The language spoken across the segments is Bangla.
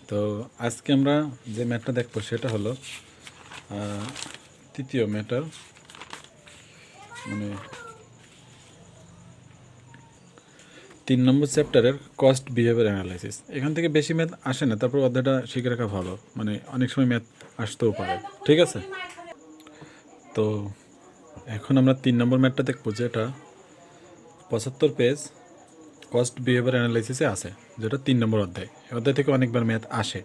তো আজকে আমরা যে ম্যাটটা দেখবো সেটা হলো তৃতীয় ম্যাটার, মানে 3 নম্বর চ্যাপ্টারের কস্ট বিহেভিয়ার অ্যানালাইসিস। এখান থেকে বেশি ম্যাথ আসে না, তারপর অধ্যায়টা শিখে রাখা ভালো, মানে অনেক সময় ম্যাথ আসতেও পারে। ঠিক আছে, তো এখন আমরা 3 নম্বর ম্যাথটা দেখবো, যেটা 75 পেজ কস্ট বিহেভিয়ার অ্যানালাইসিসে আছে, যেটা 3 নম্বর অধ্যায়। এই অধ্যায় থেকে অনেকবার ম্যাথ আসে।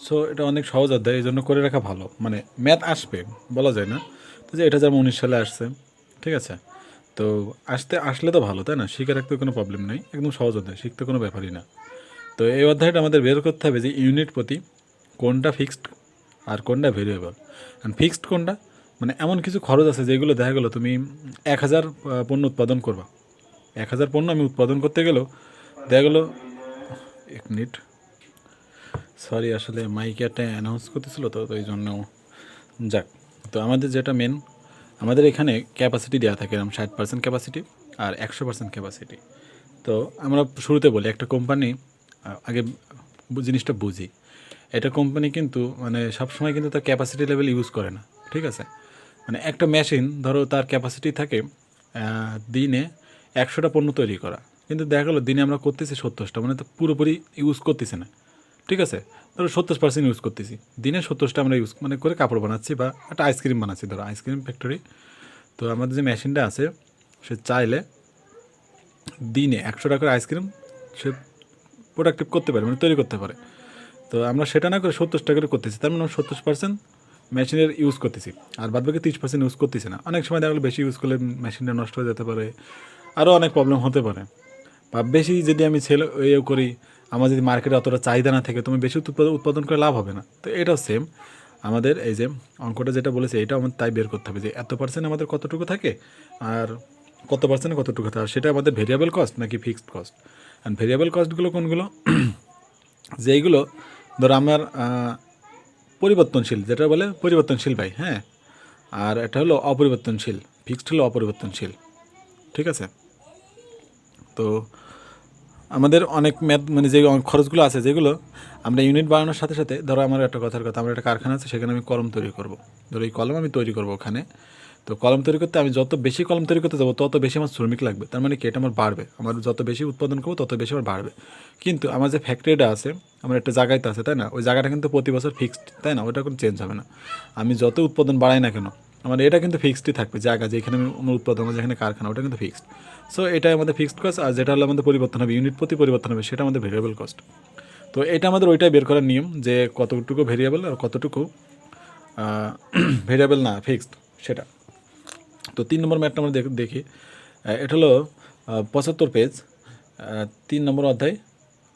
সো এটা অনেক সহজ অধ্যায়, এই জন্য করে রাখা ভালো। মানে ম্যাথ আসবে বলা যায় না, তো যে এটা যেমন 19 সালে আসছে, ঠিক আছে, তো আসলে তো ভালো, তাই না? শিখে রাখতে কোনো প্রবলেম নেই, একদম সহজ অধ্যায়, শিখতে কোনো ব্যাপারই না। তো এই অধ্যায়টা আমাদের বের করতে হবে যে ইউনিট প্রতি কোনটা ফিক্সড আর কোনটা ভেরিয়েবল। অ্যান্ড ফিক্সড কোনটা, মানে এমন কিছু খরচ আছে যেগুলো দেখা গেলো তুমি 1000 পণ্য উৎপাদন করবা, 1000 পণ্য আমি উৎপাদন করতে গেলেও দেখা গেলো, 1 মিনিট, সরি, আসলে মাইকে একটা অ্যানাউন্স করতেছিল, তো এই জন্য যাক। তো আমাদের যেটা মেন, আমাদের এখানে ক্যাপাসিটি দেওয়া থাকে এরকম 60% ক্যাপাসিটি আর 100% ক্যাপাসিটি। তো আমরা শুরুতে বলি, একটা কোম্পানি আগে জিনিসটা বুঝি, এটা কোম্পানি কিন্তু মানে সবসময় কিন্তু তার ক্যাপাসিটি লেভেল ইউজ করে না। ঠিক আছে, মানে একটা মেশিন ধরো তার ক্যাপাসিটি থাকে দিনে 100টা পণ্য তৈরি করা, কিন্তু দেখা গেলো দিনে আমরা করতেছি 70টা, মানে তো পুরোপুরি ইউজ করতেছি না। ঠিক আছে, ধরো 70% ইউজ করতেছি, দিনে 70টা আমরা ইউজ মানে করে কাপড় বানাচ্ছি বা একটা আইসক্রিম বানাচ্ছি, ধরো আইসক্রিম ফ্যাক্টরি। তো আমাদের যে মেশিনটা আছে, সে চাইলে দিনে 100টা করে আইসক্রিম সে প্রোডাক্টিভ করতে পারে, মানে তৈরি করতে পারে। তো আমরা সেটা না করে 70টা করে করতেছি, তার মানে 70% মেশিনের ইউজ করতেছি, আর বাদ বাকি 30% ইউজ করতেছি না। অনেক সময় দেখা গেলো বেশি ইউজ করলে মেশিনটা নষ্ট হয়ে যেতে পারে, আরও অনেক প্রবলেম হতে পারে। বা বেশি যদি আমি করি, আমার যদি মার্কেটে অতটা চাহিদা না থাকে, তুমি বেশি উৎপাদন করে লাভ হবে না। তো এটাও সেম, আমাদের এই যে অঙ্কটা যেটা বলেছে, এটা আমাদের তাই বের করতে হবে যে এত পার্সেন্ট আমাদের কতটুকু থাকে আর কত পার্সেন্ট কতটুকু থাকে, আর সেটা আমাদের ভেরিয়েবল কস্ট নাকি ফিক্সড কস্ট। অ্যান্ড ভেরিয়েবল কস্টগুলো কোনগুলো, যেইগুলো ধরো আমার পরিবর্তনশীল, যেটা বলে পরিবর্তনশীল ভাই, হ্যাঁ, আর এটা হলো অপরিবর্তনশীল, ফিক্সড হলো অপরিবর্তনশীল। ঠিক আছে, তো আমাদের অনেক ম্যাথ মানে যে খরচগুলো আছে, যেগুলো আমরা ইউনিট বাড়ানোর সাথে সাথে, ধরো আমার একটা কথার কথা, আমার একটা কারখানা আছে, সেখানে আমি কলম তৈরি করব, ধরো এই কলম আমি তৈরি করব ওখানে। তো কলম তৈরি করতে আমি যত বেশি কলম তৈরি করতে যাবো, তত বেশি আমার শ্রমিক লাগবে। তার মানে কি, এটা আমার বাড়বে, আমার যত বেশি উৎপাদন করবো তত বেশি আমার বাড়বে। কিন্তু আমার যে ফ্যাক্টরিটা আছে, আমার একটা জায়গাতে আছে, তাই না? ওই জায়গাটা কিন্তু প্রতি বছর ফিক্সড, তাই না? ওটা কোনো চেঞ্জ হবে না। আমি যত উৎপাদন বাড়াই না কেন, আমার এটা কিন্তু ফিক্সডই থাকবে। জায়গা যেখানে আমার উৎপাদন, আমার যেখানে কারখানা, ওটা কিন্তু ফিক্সড। সো এটাই আমাদের ফিক্সড কস্ট, আর যেটা হলো আমাদের পরিবর্তন হবে, ইউনিট প্রতি পরিবর্তন হবে, সেটা আমাদের ভেরিয়েবল কস্ট। তো এটা আমাদের ওইটাই বের করার নিয়ম, যে কতটুকু ভেরিয়েবল আর কতটুকু ভেরিয়েবল না, ফিক্সড, সেটা। তো 3 নম্বর ম্যাথটা আমরা দেখি, এটা হলো 75 পেজ, 3 নম্বর অধ্যায়,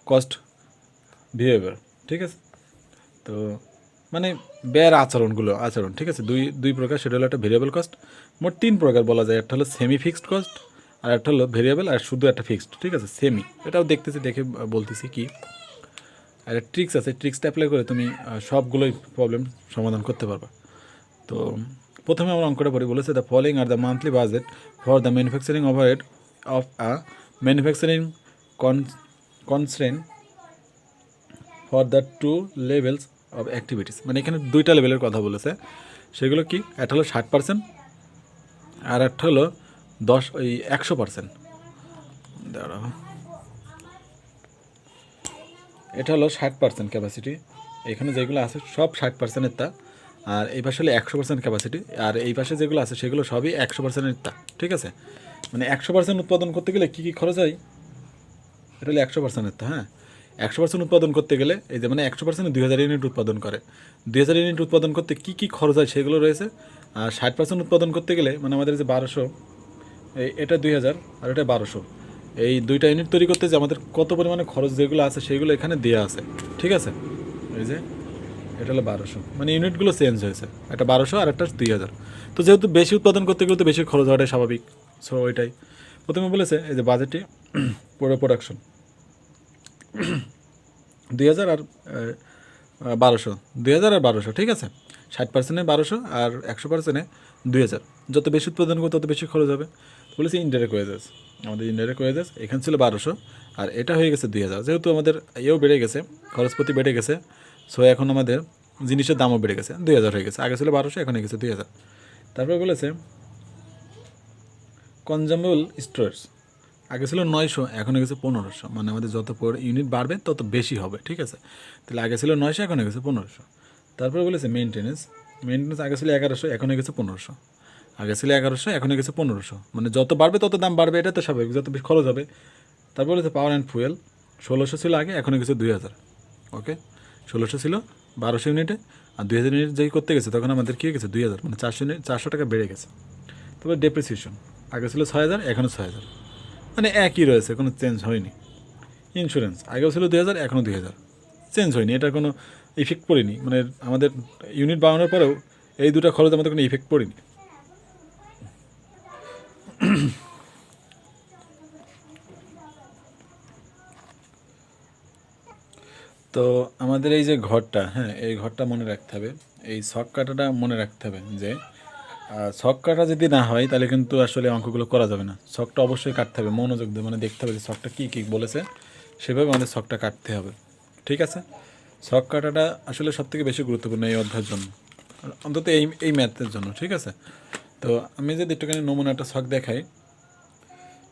কস্ট বিহেভিয়ার। ঠিক আছে, তো মানে ব্যয়ের আচরণ, ঠিক আছে, দুই প্রকার, সেটা হলো একটা ভেরিয়েবল কস্ট। মোট 3 প্রকার বলা যায়, একটা হলো সেমি ফিক্সড কস্ট, আর একটা হলো ভেরিয়েবল, আর শুধু একটা ফিক্সড। ঠিক আছে, সেমি, এটাও দেখে বলতেছি কি, আর একটা ট্রিক্স আছে, ট্রিক্সটা অ্যাপ্লাই করে তুমি সবগুলোই প্রবলেম সমাধান করতে পারবা। তো প্রথমে আমরা অঙ্কটা পড়ি, বলেছে the following are the monthly budget for the manufacturing overhead of a manufacturing constraint for the 2 levels of activities. মানে এখানে 2টা লেভেলের কথা বলেছে, সেগুলো কি, একটা হলো 60% আর একটা হলো 100%। দাঁড়াও, এটা হলো 60% ক্যাপাসিটি, এখানে যেগুলো আছে সব 60%-এর তা, আর এই পাশে হলো 100% ক্যাপাসিটি, আর এই পাশে যেগুলো আছে সেগুলো সবই 100%-এর তা। ঠিক আছে, মানে 100% উৎপাদন করতে গেলে কী কী খরচ হয়, এটা হলো 100%-এর তা। হ্যাঁ, 100% উৎপাদন করতে গেলে, এই যে মানে 100% 2000 ইউনিট উৎপাদন করে, 2000 ইউনিট উৎপাদন করতে কী কী খরচ হয় সেগুলো রয়েছে। আর 60% উৎপাদন করতে গেলে, মানে আমাদের যে 1200, এটা 2000 আর এটা 1200, এই 2টা ইউনিট তৈরি করতে যে আমাদের কত পরিমাণে খরচ যেগুলো আছে সেগুলো এখানে দেওয়া আছে। ঠিক আছে, এই যে এটা হলো 1200, মানে ইউনিটগুলো চেঞ্জ হয়েছে, একটা 1200 আর একটা 2000। তো যেহেতু বেশি উৎপাদন করতে গেলে তো বেশি খরচ হওয়াটাই স্বাভাবিক। সো ওইটাই প্রথমে বলেছে, এই যে বাজেটে প্রোডাকশন 2000 আর 1200, 2000 আর 1200। ঠিক আছে, 60%-এ 1200 আর 100%-এ 2000। যত বেশি উৎপাদন করবে তত বেশি খরচ হবে। বলেছি ইনডাইরেক্ট ওয়েজেস, আমাদের ইনডাইরেক্ট ওয়েজেস এখানে ছিল 1200 আর এটা হয়ে গেছে 2000, যেহেতু আমাদের এও বেড়ে গেছে, খরচপাতি বেড়ে গেছে, সো এখন আমাদের জিনিসের দামও বেড়ে গেছে, 2000 হয়ে গেছে। আগে ছিল 1200, এখন হয়ে গেছে 2000। তারপরে বলেছে কনজামেবল স্টোরেজ, আগে ছিল 900, এখন হয়ে গেছে 1500, মানে আমাদের যত ইউনিট বাড়বে তত বেশি হবে, ঠিক আছে। তাহলে আগে ছিল 900, এখন হয়ে গেছে 1500। তারপরে বলেছে মেনটেনেন্স, মেনটেনেন্স আগে ছিল 1100, এখন হয়ে গেছে 1500, আগে ছিল 1100, এখন হয়ে গেছে 1500, মানে যত বাড়বে তত দাম বাড়বে, এটা তো স্বাভাবিক, যত বেশি খরচ হবে। তারপর বলেছে পাওয়ার অ্যান্ড ফুয়েল, 1600 ছিল আগে, এখন হয়ে গেছে 2000। ওকে, 1600 ছিল 1200 ইউনিটে, আর 2000 ইউনিট যেই করতে গেছে তখন আমাদের কী হয়ে গেছে 2000, মানে 400 ইউনিট, 400 টাকা বেড়ে গেছে। তারপর ডেপ্রিসিয়েশন, আগে ছিল 6000, এখনও 6000, মানে একই রয়েছে, কোনো চেঞ্জ হয়নি। ইন্স্যুরেন্স আগেও ছিল 2000, এখনও 2000, চেঞ্জ হয়নি, এটার কোনো ইফেক্ট পড়েনি, মানে আমাদের ইউনিট বাড়ানোর পরেও এই দুটো খরচ আমাদের কোনো ইফেক্ট পড়েনি। তো আমাদের এই যে ঘরটা, হ্যাঁ এই ঘরটা মনে রাখতে হবে, এই ছক কাটাটা মনে রাখতে হবে যে ছক কাটা যদি না হয় তাহলে কিন্তু আসলে অঙ্কগুলো করা যাবে না। ছকটা অবশ্যই কাটতে হবে, মনোযোগ দিয়ে মানে দেখতে হবে যে ছকটা কী কী বলেছে, সেভাবে আমাদের ছকটা কাটতে হবে, ঠিক আছে। ছক কাটাটা আসলে সবথেকে বেশি গুরুত্বপূর্ণ এই অধ্যায়ের জন্য, অন্তত এই ম্যাথের জন্য, ঠিক আছে। তো আমি যদি একটুখানি নমুনা একটা ছক দেখাই,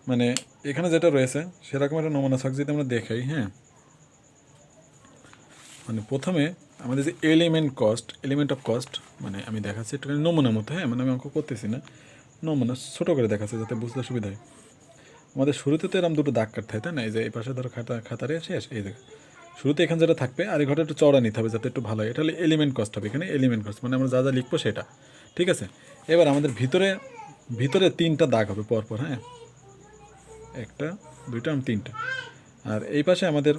মানে এখানে যেটা রয়েছে সেরকম একটা নমুনা ছক যদি আমরা দেখাই, হ্যাঁ মানে প্রথমে আমাদের যে এলিমেন্ট অফ কস্ট, মানে আমি দেখাচ্ছি একটুখানি নমুনা মতো, হ্যাঁ মানে আমি অঙ্ক করতেছি না, নমুনা ছোটো করে দেখাচ্ছি যাতে বুঝতে সুবিধা হয়। আমাদের শুরুতে তো এরকম দুটো দাগ কাটতে হয়, তাই না, এই যে এই পাশে ধরো খাতারে শেষ, এই দেখো শুরুতে এখানে যেটা থাকবে আর এই ঘরটা একটু চড়া নিতে হবে যাতে একটু ভালো হয়, এটা হলে এলিমেন্ট কস্ট হবে, এখানে এলিমেন্ট কস্ট মানে আমরা যা যা লিখবো সেটা, ঠিক আছে। এবার আমাদের ভিতরে 3টা দাগ হবে পরপর, হ্যাঁ 1টা 2টা 3টা, আর এই পাশে আমাদের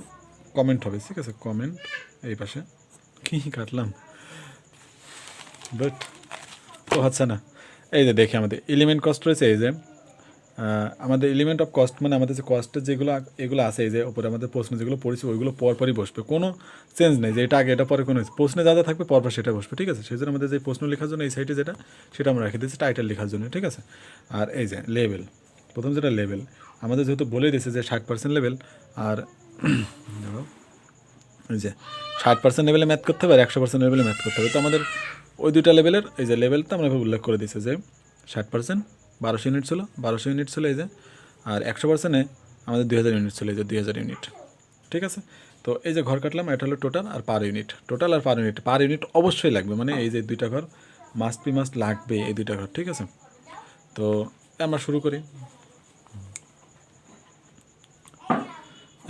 কমেন্ট হবে, ঠিক আছে, কমেন্ট এই পাশে কী কাটলাম বাট তো হচ্ছে না। এই যে দেখি আমাদের এলিমেন্ট কস্ট রয়েছে, এই যে আমাদের এলিমেন্ট অফ কস্ট মানে আমাদের যে কস্টের যেগুলো এগুলো আছে, এই যে ওপরে আমাদের প্রশ্ন যেগুলো পড়েছে ওইগুলো পরপরই বসবে, কোনো চেঞ্জ নেই যে এটা আগে এটা পরে, কোনো প্রশ্নে যা যা থাকবে পরপর সেটা বসবে, ঠিক আছে। সেই জন্য আমাদের যে প্রশ্ন লেখার জন্য এই সাইডে যেটা সেটা আমরা রেখে দিচ্ছি টাইটেল লেখার জন্য, ঠিক আছে। আর এই যে লেভেল, প্রথম যেটা লেভেল আমাদের যেহেতু বলেই দিয়েছে যে 60% লেভেল, আর ধরো এই যে 60% লেভেলে ম্যাথ করতে হবে আর 100% লেভেলে ম্যাথ করতে হবে, তো আমাদের ওই দুইটা লেভেলের এই যে লেভেলটা আমরা উল্লেখ করে দিয়েছি যে 60% 1200 ইউনিট ছিল, 1200 ইউনিট ছিল এই যে, আর 100%-এ আমাদের 2000 ইউনিট ছিল, এই যে 2000 ইউনিট, ঠিক আছে। তো এই যে ঘর কাটলাম, এটা হলো টোটাল আর পার ইউনিট, টোটাল আর পার ইউনিট অবশ্যই লাগবে, মানে এই যে দুইটা ঘর মাস্ট লাগবে, এই দুইটা ঘর, ঠিক আছে। তো আমরা শুরু করি,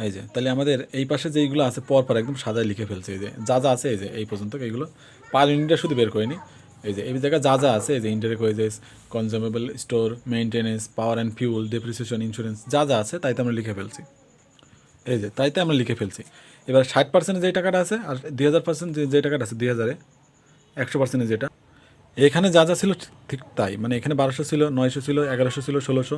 এই যে তাহলে আমাদের এই পাশে যেইগুলো আছে পরপর একদম সাজায় লিখে ফেলছে, এই যে যা যা আছে এই যে এই পর্যন্ত এইগুলো পার ইউনিটটা শুধু বের করিনি, এই যে এই জায়গায় যা যা আছে এই যে indirect wages, consumable store, maintenance, power and fuel, depreciation, insurance যা যা আছে তাইতে আমরা লিখে ফেলছি, এই যে তাইতে আমরা লিখে ফেলছি। এবার 60% যে টাকাটা আছে আর 2000% যে টাকাটা আছে 2000-এ 100% যেটা এখানে যা যা ছিল ঠিক তাই, মানে এখানে 1200 ছিল, 900 ছিল, 1100 ছিল, 1600,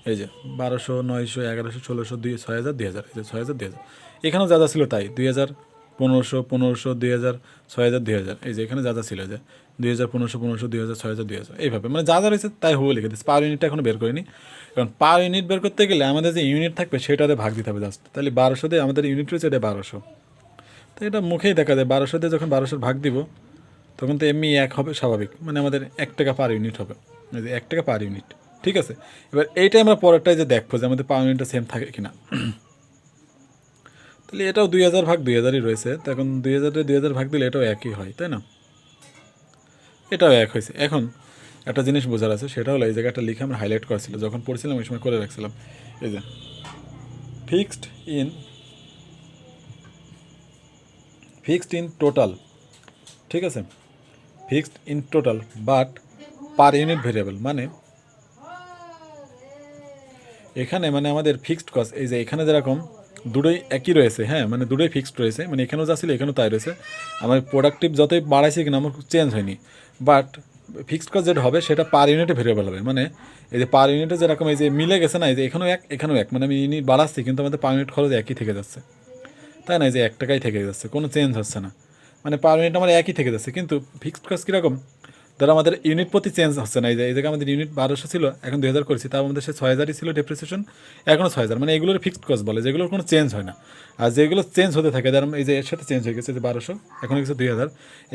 এই যে 1200 900 1100 1600 6000 2000, এই যে 6000 2000, এখানেও যা যা ছিল তাই 2000 1500 1500 2000 6000 2000, এই যে এখানে যা যা ছিল যে 2000 1500 1500 2000 6000 2000, এইভাবে মানে যা যা রয়েছে তাই হুবহু লিখে দিচ্ছি। পার ইউনিটটা এখনো বের করিনি, কারণ পার ইউনিট বের করতে গেলে আমাদের যে ইউনিট থাকবে সেটাতে ভাগ দিতে হবে জাস্ট, তাহলে 1200 দিয়ে আমাদের ইউনিট রয়েছে এটা 1200, তো এটা মুখেই দেখা যায় 1200 দিয়ে যখন 1200 ভাগ দিব তখন তো এমনি 1 হবে স্বাভাবিক, মানে আমাদের 1 টাকা পার ইউনিট হবে, 1 টাকা পার ইউনিট, ঠিক আছে। এবার এইটাই আমরা পরেরটাই যে দেখবো যে আমাদের পার ইউনিটটা সেম থাকে কিনা, তাহলে এটাও 2000 ভাগ 2000-ই রয়েছে, তো এখন 2000 ভাগ দিলে এটাও একই হয়, তাই না, এটাও এক হয়েছে। এখন একটা জিনিস বোঝার আছে, সেটা হলো এই জায়গাটা লিখে আমরা হাইলাইট করেছিল যখন পড়ছিলাম ওই সময় করে রাখছিলাম, এই যে ফিক্সড ইন টোটাল, ঠিক আছে, fixed in total but per unit variable, মানে এখানে মানে আমাদের ফিক্সড কস্ট এই যে এখানে যেরকম দুটোই একই রয়েছে, হ্যাঁ মানে দুটোই ফিক্সড রয়েছে, মানে এখানেও যা ছিল এখানেও তাই রয়েছে, আমার প্রোডাক্টিভ যতই বাড়াইছে কিনা আমার চেঞ্জ হয়নি, বাট ফিক্সড কস্ট যেটা হবে সেটা পার ইউনিটে ভেরিয়েবল হবে, মানে এই যে পার ইউনিটে যেরকম এই যে মিলে গেছে না, এই যে এখানেও এক মানে আমি ইউনিট বাড়াচ্ছি কিন্তু আমাদের পার ইউনিট খরচ একই থেকে যাচ্ছে, তাই না, এই যে 1 টাকাই থেকে যাচ্ছে, কোনো চেঞ্জ হচ্ছে না, মানে পার ইউনিট আমার একই থেকে যাচ্ছে, কিন্তু ফিক্সড কস্ট কীরকম ধরো আমাদের ইউনিট প্রতি চেঞ্জ হচ্ছে না, এই জায়গায় আমাদের ইউনিট 1200 ছিল, এখন 2000 করেছি, তাও আমাদের সে 6000ই ছিল ডেপ্রিসিয়েশন, এখনও 6000, মানে এগুলোর ফিক্সড কস্ট বলে, যেগুলোর কোনো চেঞ্জ হয় না। আর যেগুলো চেঞ্জ হতে থাকে, ধরো এই যে এর সাথে চেঞ্জ হয়ে গেছে যে 1200, এখন গেছে 2000,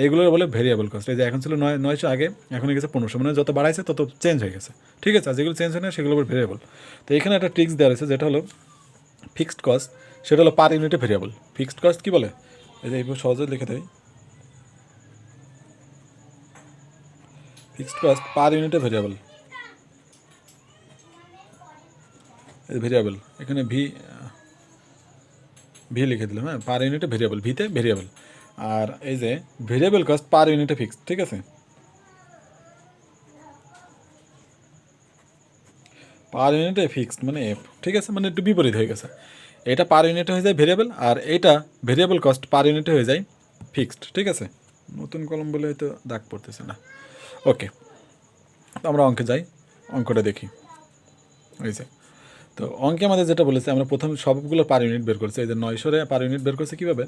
এইগুলোর বলে ভেরিয়েবল কস্ট। এই যে এখন ছিল 900 আগে, এখন গেছে 1500, মানে যত বাড়াইছে তত চেঞ্জ হয়ে গেছে, ঠিক আছে। আর যেগুলো চেঞ্জ হয় না সেগুলো ভেরিয়েবল। তো এখানে একটা ট্রিক্স দেওয়া রয়েছে, যেটা হলো ফিক্সড কস্ট, সেটা হলো পার ইউনিটে ভেরিয়েবল। ফিক্সড কস্ট কী বলে, এই যে এইভাবে সহজে লিখে দেয়, ফিক্সড কস্ট পার ইউনিটে ভেরিয়েবল। ভেরিয়েবল এখানে ভি লিখে দিলাম, হ্যাঁ, পার ইউনিটে ভেরিয়েবল, ভিতে ভেরিয়েবল। আর এই যে ভেরিয়েবল কস্ট পার ইউনিটে ফিক্সড, ঠিক আছে। পার ইউনিটে ফিক্সড মানে এফ, ঠিক আছে, মানে একটু বিপরীত হয়ে গেছে। এটা পার ইউনিটে হয়ে যায় ভেরিয়েবল, আর এইটা ভেরিয়েবল কস্ট পার ইউনিটে হয়ে যায় ফিক্সড, ঠিক আছে। নতুন কলম বলে হয়তো দাগ পড়তেছে না। ওকে, তো আমরা অঙ্কে যাই, অঙ্কটা দেখি। হয়েছে, তো অঙ্কে আমাদের যেটা বলেছে, আমরা প্রথম সবগুলো পার ইউনিট বের করছি। এই যে 900 পার ইউনিট বের করছে কীভাবে,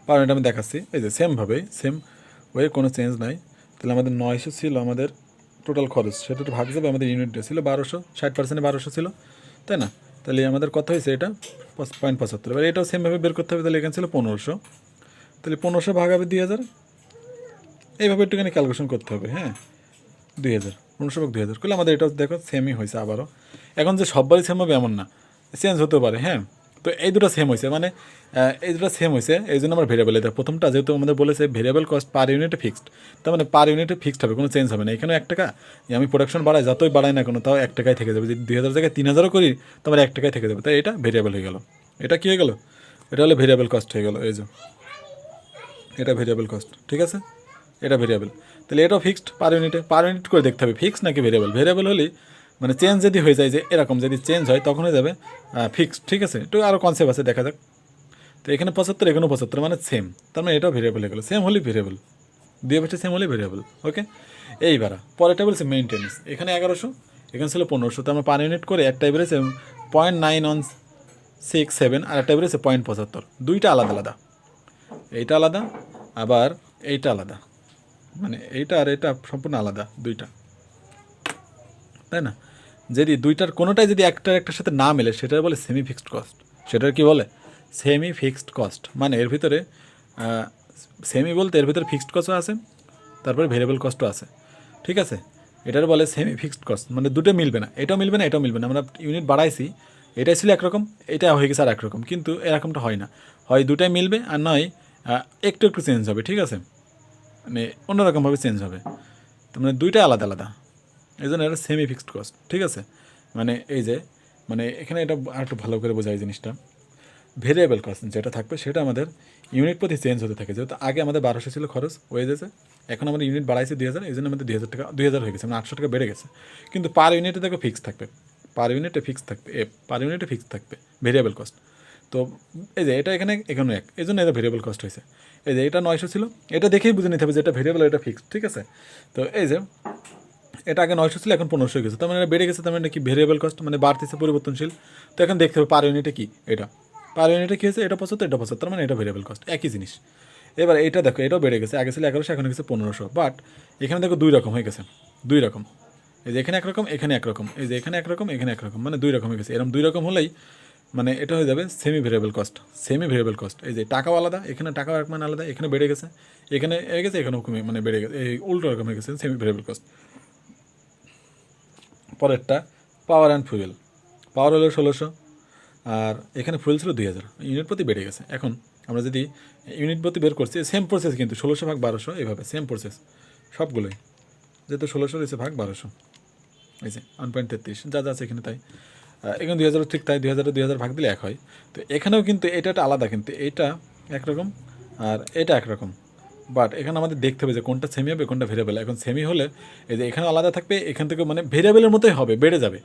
পার ইউনিট আমি দেখাচ্ছি। এই যে সেমভাবেই, সেম ওয়ে, কোনো চেঞ্জ নাই। তাহলে আমাদের 900 ছিল আমাদের টোটাল খরচ, সেটা তো ভাগ যাবে, আমাদের ইউনিটটা ছিল 1200, 60% 1200 ছিল, তাই না। তাহলে আমাদের কত হয়েছে, এটা 0.75। এবার এটাও সেমভাবে বের করতে হবে। তাহলে এখানে ছিল 1500, তাহলে 1500 ভাগ হবে 2000, এইভাবে একটুখানি ক্যালকুলেশন করতে হবে, হ্যাঁ। 2000, 1500 ভাগ 2000 করলে আমাদের এটাও দেখো সেমই হয়েছে আবারও। এখন যে সববারই সেম হবে এমন না, চেঞ্জ হতে পারে, হ্যাঁ। তো এই দুটো সেম হয়েছে, মানে এই দুটো সেম হয়েছে, এই জন্য আমরা ভেরিয়েবল, এটা প্রথমটা যেহেতু আমাদের বলেছে ভেরিয়েবল কস্ট পার ইউনিটে ফিক্সড, তার মানে পার ইউনিটে ফিক্সড হবে, কোনো চেঞ্জ হবে না। এখানেও 1 টাকা, আমি প্রোডাকশন বাড়াই, যতই বাড়াই না কোনো, তাও 1 টাকায় থেকে যাবে। যদি 2000 জায়গায় 3000 করি, তো আমার 1 টাকায় থেকে যাবে। তাই এটা ভেরিয়েবল হয়ে গেল। এটা কী হয়ে গেল, এটা হলো ভেরিয়েবল কস্ট হয়ে গেল। এই যে এটা ভেরিয়েবল কস্ট, ঠিক আছে, এটা ভেরিয়েবল। তাহলে এটাও ফিক্সড পার ইউনিটে, পার ইউনিট করে দেখতে হবে ফিক্সড নাকি ভেরিয়েবল। ভেরিয়েবল হলে মানে চেঞ্জ যদি হয়ে যায়, যে এরকম যদি চেঞ্জ হয় তখন হয়ে যাবে ফিক্সড, ঠিক আছে। একটু আরও কনসেপ্ট আছে, দেখা যাক। তো এখানে 75, এখানেও 75, মানে সেম, তার মানে এটাও ভেরিয়েবল হয়ে গেলো। সেম হলেই ভেরিয়েবল, দুই পাশে সেম হলেই ভেরিয়েবল। ওকে, এইবার পরেরটা বলছে মেনটেন্স। এখানে 1100, এখানে ছিল 1500, তো আমরা পার ইউনিট করে একটাই বেড়েছে 0.9167, আর একটা বেড়েছে 0.75, দুইটা আলাদা আলাদা, এইটা আলাদা আবার এইটা আলাদা, মানে এইটা আর এটা সম্পূর্ণ আলাদা দুইটা, তাই না। যদি দুইটার কোনোটাই যদি একটার সাথে না মেলে, সেটার বলে সেমি ফিক্সড কস্ট। সেটার কি বলে, সেমি ফিক্সড কস্ট। মানে এর ভিতরে সেমি বলতে এর ভিতরে ফিক্সড কস্টও আছে, তারপরে ভেরিয়েবল কস্টও আছে, ঠিক আছে। এটার বলে সেমি ফিক্সড কস্ট, মানে দুটো মিলবে না, এটাও মিলবে না এটাও মিলবে না। আমরা ইউনিট বাড়াইছি, এটাই ছিল একরকম, এটা হয়ে গেছে আর একরকম, কিন্তু এরকমটা হয় না, হয় দুটাই মিলবে আর নয় একটু একটু চেঞ্জ হবে, ঠিক আছে, মানে অন্যরকমভাবে চেঞ্জ হবে। তো মানে দুইটাই আলাদা আলাদা, এই জন্য এটা সেমি ফিক্সড কস্ট, ঠিক আছে। মানে এই যে, মানে এখানে এটা আর একটু ভালো করে বোঝাই জিনিসটা। ভেরিয়েবল কস্ট যেটা থাকবে সেটা আমাদের ইউনিট প্রতি চেঞ্জ হতে থাকে। যেহেতু আগে আমাদের 1200 ছিল খরচ, ওয়েজেসে, এখন আমাদের ইউনিট বাড়াইছে 2000, এই জন্য আমাদের 2000 টাকা 2000 হয়ে গেছে, মানে 800 টাকা বেড়ে গেছে। কিন্তু পার ইউনিটে দেখো ফিক্স থাকবে, পার ইউনিটে ফিক্স থাকবে, পার ইউনিটে ফিক্স থাকবে ভেরিয়েবল কস্ট। তো এই যে এটা এখানে এখানেও এক, এই জন্য এটা ভেরিয়েবল কস্ট হয়েছে। এই যে এটা 900 ছিল, এটা দেখেই বুঝে নিতে হবে যে এটা ভেরিয়েবল, এটা ফিক্সড, ঠিক আছে। তো এই যে এটা আগে 900 ছিল, এখন 1500 হয়ে গেছে, তার মানে এটা বেড়ে গেছে, তার মানে কি ভেরিয়েবল কস্ট, মানে বাড়তেছে, পরিবর্তনশীল। তো এখন দেখতে হবে পার ইউনিটে কি, এটা পার ইউনিটে কী হয়েছে, এটা 75, এটা 75, তার মানে এটা ভেরিয়েবল কস্ট, একই জিনিস। এবার এটা দেখো, এটাও বেড়ে গেছে, আগে ছিল 1100, এখন গেছে 1500, বাট এখানে দেখো দুই রকম হয়ে গেছে, দুই রকম। এই যে এখানে একরকম, এখানে একরকম, এই যে এখানে একরকম, এখানে একরকম, মানে দুই রকম হয়ে গেছে। এরকম দুই রকম হলেই মানে এটা হয়ে যাবে semi variable cost, semi variable cost. এই যে টাকাও আলাদা, এখানে টাকাও এক মানে আলাদা, এখানে বেড়ে গেছে, এখানে এ গেছে, এখানেও কমে মানে বেড়ে গেছে, এই উল্টো রকম হয়ে গেছে সেমি ভেরিয়েবল কস্ট। পরেরটা পাওয়ার অ্যান্ড ফুয়েল। পাওয়ার হলো 1600, আর এখানে ফুয়েল ছিল 2000, ইউনিট প্রতি বেড়ে গেছে। এখন আমরা যদি ইউনিট প্রতি বের করছি, সেম প্রসেস কিন্তু 1600 ভাগ 1200, এইভাবে সেম প্রসেস সবগুলোই, যেহেতু 1600 রয়েছে ভাগ 1200, এই যে 1.33 যা যা আছে এখানে তাই। এখানে 2000 ঠিক তাই, 2000 ভাগ দিলে 1 হয়। তো এখানেও কিন্তু এটা আলাদা, কিন্তু এটা একরকম আর এটা একরকম, বাট এখানে আমাদের দেখতে হবে যে কোনটা সেমি হবে কোনটা ভেরিয়েবল। এখন সেমি হলে এই যে এখানে আলাদা থাকবে, এখান থেকে মানে ভেরিয়েবলের মতোই হবে, বেড়ে যাবে।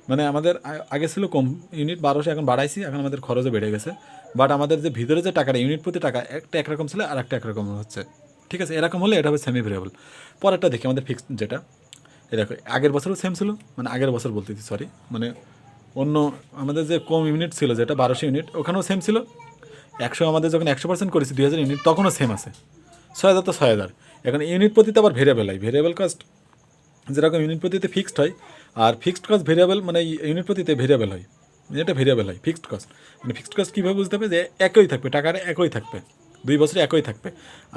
মানে আমাদের আগে ছিল কম ইউনিট 1200, এখন বাড়াইছি, এখন আমাদের খরচও বেড়ে গেছে। বাট আমাদের যে ভিতরে যে টাকাটা ইউনিট প্রতি টাকা, একটা একরকম ছিল আর একটা একরকম হচ্ছে, ঠিক আছে। এরকম হলে এটা হবে সেমি ভেরিয়েবল। পরেরটা দেখি আমাদের ফিক্সড, যেটা এ দেখো আগের বছরও সেম ছিল, মানে আগের বছর বলতেছি সরি, মানে অন্য আমাদের যে কম ইউনিট ছিল যেটা 1200 ইউনিট, ওখানেও সেম ছিল। 100 আমাদের যখন 100% করেছি 2000 ইউনিট, তখনও সেম আছে, 6,000 তো 6,000। এখন ইউনিট প্রতিতে আবার ভেরিয়েবল হয়, ভেরিয়েবল কস্ট যেরকম ইউনিট প্রতিতে ফিক্সড হয়, আর ফিক্সড কস্ট ভেরিয়েবল মানে ইউনিট প্রতিতে ভেরিয়েবল হয়, এটা ভেরিয়েবল হয় ফিক্সড কস্ট। মানে ফিক্সড কস্ট কীভাবে বুঝতে হবে, যে একই থাকবে, টাকাটা একই থাকবে, 2 বছরে একই থাকবে।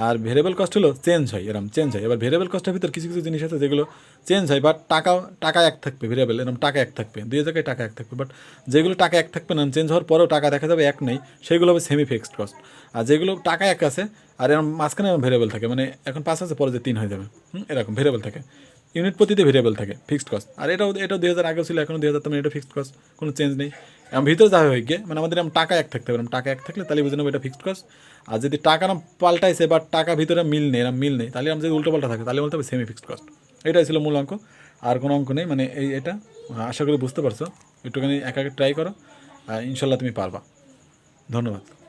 আর ভেরিয়েবল কস্ট হলো চেঞ্জ হয়, এরকম চেঞ্জ হয়। এবার ভেরিয়েবল কস্টের ভিতর কিছু কিছু জিনিস আছে যেগুলো চেঞ্জ হয়, বাট টাকা এক থাকবে, ভেরিয়েবল এরকম টাকা এক থাকবে, 2 জায়গায় টাকা এক থাকবে। বাট যেগুলো টাকা এক থাকবে না, চেঞ্জ হওয়ার পরেও টাকা দেখা যাবে এক নেই, সেগুলো হবে সেমি ফিক্সড কস্ট। আর যেগুলো টাকা এক আছে আর এরকম মাঝখানে ভেরিয়েবল থাকে, মানে এখন 5 আছে পরে যে 3 হয়ে যাবে, এরকম ভেরিয়েবল থাকে। ইউনিট প্রতিতে ভেরিয়েবল থাকে ফিক্সড কস্ট। আর এটাও 2000 আগেও ছিল, এখনও 2000, মানে এটা ফিক্সড কস্ট, কোনো চেঞ্জ নেই। এমন ভিতরে যা হয়ে গিয়ে মানে আমাদের এরকম টাকা এক থাকতে হবে, এরকম টাকা এক থাকলে তাহলে বুঝে নেবো এটা ফিক্সড কস্ট। আর যদি টাকা না পাল্টাইছে বা টাকা ভিতরে মিল নেই, এরকম মিল নেই, তাহলে আমরা যদি উল্টো পাল্টা থাকে তাহলে বলতে হবে সেমি ফিক্সড কস্ট। এটাই ছিল মূল অঙ্ক, আর কোনো অঙ্ক নেই। মানে এটা আশা করি বুঝতে পারছো, একটুখানি একা ট্রাই করো, ইনশাল্লাহ তুমি পারবা। ধন্যবাদ।